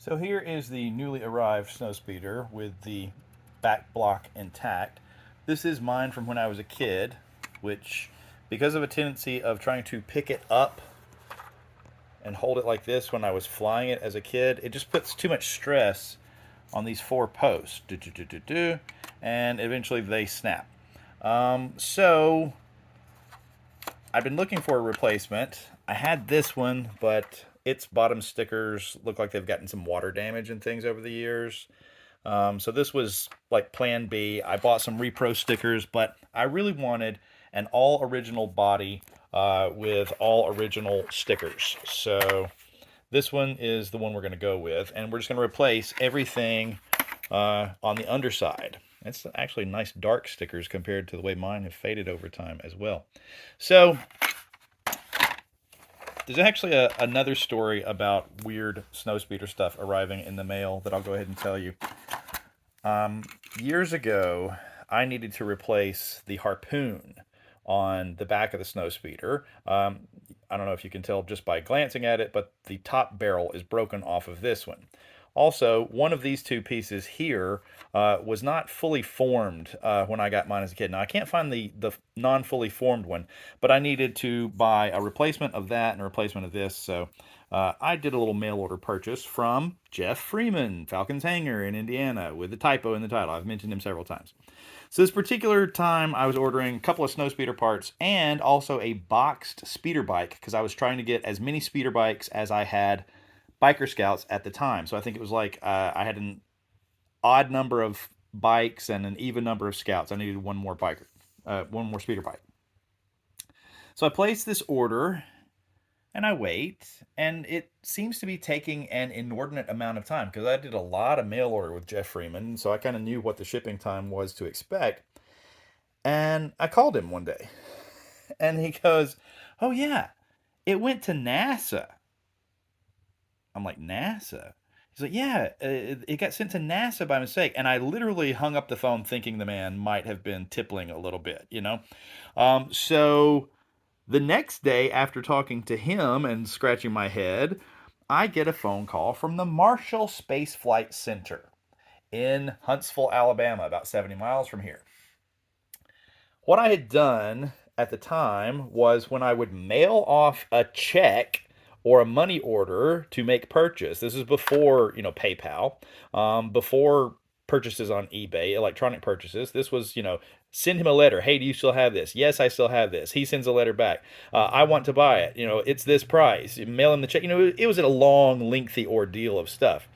So here is the newly arrived Snowspeeder with the back block intact. This is mine from when I was a kid, which, because of a tendency of trying to pick it up and hold it like this when I was flying it as a kid, it just puts too much stress on these four posts. And eventually they snap. So I've been looking for a replacement. I had this one, but its bottom stickers look like they've gotten some water damage and things over the years. So this was like plan B. I bought some repro stickers, but I really wanted an all original body with all original stickers. So this one is the one we're going to go with, and we're just going to replace everything on the underside. It's actually nice dark stickers compared to the way mine have faded over time as well. So there's actually another story about weird Snowspeeder stuff arriving in the mail that I'll go ahead and tell you. Years ago, I needed to replace the harpoon on the back of the Snowspeeder. I don't know if you can tell just by glancing at it, but the top barrel is broken off of this one. Also, one of these two pieces here was not fully formed when I got mine as a kid. Now, I can't find the non-fully formed one, but I needed to buy a replacement of that and a replacement of this. So I did a little mail order purchase from Jeff Freeman, Falcons Hangar in Indiana, with a typo in the title. I've mentioned him several times. So this particular time, I was ordering a couple of Snowspeeder parts and also a boxed speeder bike because I was trying to get as many speeder bikes as I had biker scouts at the time. So I think it was like I had an odd number of bikes and an even number of scouts. I needed one more speeder bike. So I placed this order and I wait, and it seems to be taking an inordinate amount of time because I did a lot of mail order with Jeff Freeman, so I kind of knew what the shipping time was to expect. And I called him one day, and he goes, "Oh yeah, it went to NASA." I'm like, NASA? He's like, yeah, it got sent to NASA by mistake. And I literally hung up the phone thinking the man might have been tippling a little bit, you know? So the next day, after talking to him and scratching my head, I get a phone call from the Marshall Space Flight Center in Huntsville, Alabama, about 70 miles from here. What I had done at the time was when I would mail off a check or a money order to make purchase. This is before, PayPal, before purchases on eBay, electronic purchases. This was, send him a letter. Hey, do you still have this? Yes, I still have this. He sends a letter back. I want to buy it. It's this price. Mail him the check. It was a long, lengthy ordeal of stuff.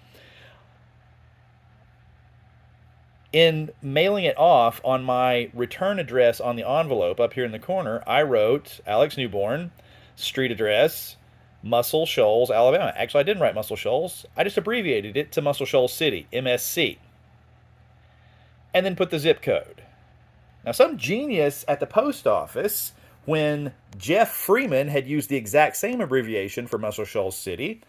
In mailing it off on my return address on the envelope up here in the corner, I wrote Alex Newborn, street address, Muscle Shoals, Alabama. Actually, I didn't write Muscle Shoals. I just abbreviated it to Muscle Shoals City, MSC, and then put the zip code. Now, some genius at the post office, when Jeff Freeman had used the exact same abbreviation for Muscle Shoals City,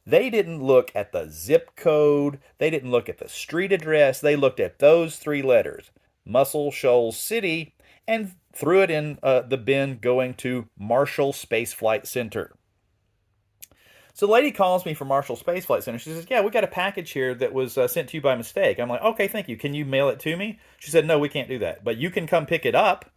they didn't look at the zip code. They didn't look at the street address. They looked at those three letters, Muscle Shoals City, and threw it in the bin going to Marshall Space Flight Center. So the lady calls me from Marshall Space Flight Center. She says, yeah, we got a package here that was sent to you by mistake. I'm like, okay, thank you. Can you mail it to me? She said, no, we can't do that. But you can come pick it up.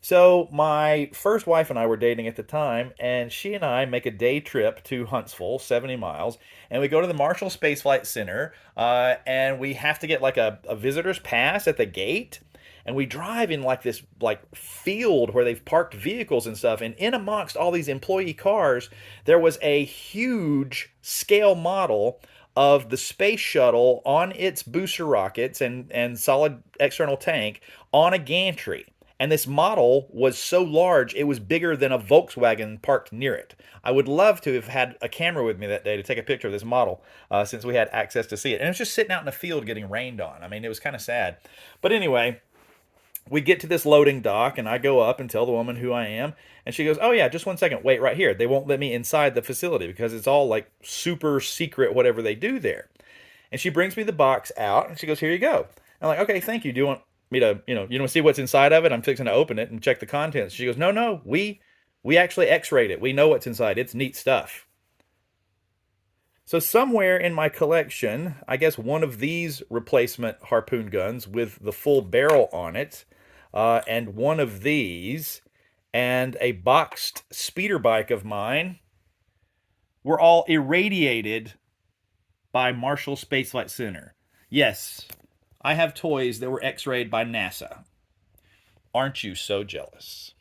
So my first wife and I were dating at the time, and she and I make a day trip to Huntsville, 70 miles, and we go to the Marshall Space Flight Center, and we have to get like a visitor's pass at the gate, and we drive in like this like field where they've parked vehicles and stuff, and in amongst all these employee cars, there was a huge scale model of the space shuttle on its booster rockets and solid external tank on a gantry. And this model was so large, it was bigger than a Volkswagen parked near it. I would love to have had a camera with me that day to take a picture of this model since we had access to see it. And it was just sitting out in the field getting rained on. I mean, it was kind of sad. But anyway, we get to this loading dock, and I go up and tell the woman who I am. And she goes, oh, yeah, just one second. Wait right here. They won't let me inside the facility because it's all like super secret, whatever they do there. And she brings me the box out, and she goes, here you go. I'm like, okay, thank you. Do you want me to, you want to see what's inside of it? I'm fixing to open it and check the contents. She goes, no, we actually x-rayed it. We know what's inside. It's neat stuff. So somewhere in my collection, I guess one of these replacement harpoon guns with the full barrel on it, and one of these, and a boxed speeder bike of mine were all irradiated by Marshall Space Flight Center. Yes, I have toys that were x-rayed by NASA. Aren't you so jealous?